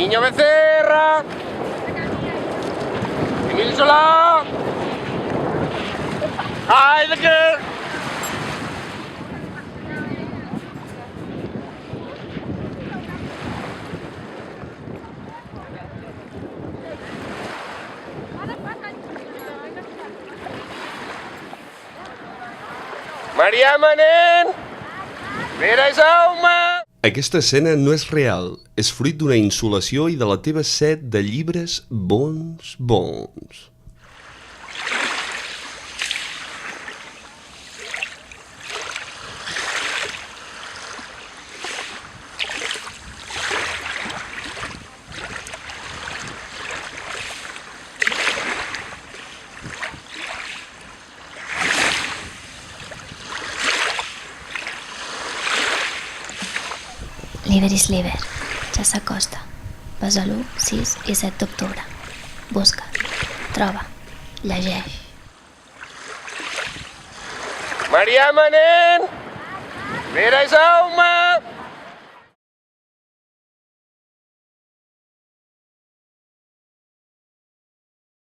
Niño Becerra. Emili Solà. Heidegger. Marià Manent. Vera i Jaume. Aquesta escena no és real, és fruit d'una insolació i de la teva set de llibres bons. L'Iber is l'Iber, ja s'acosta. Besalú, 6 i 7 d'octubre. Busca, troba, llegeix. Marià Manent. Vera i Jaume.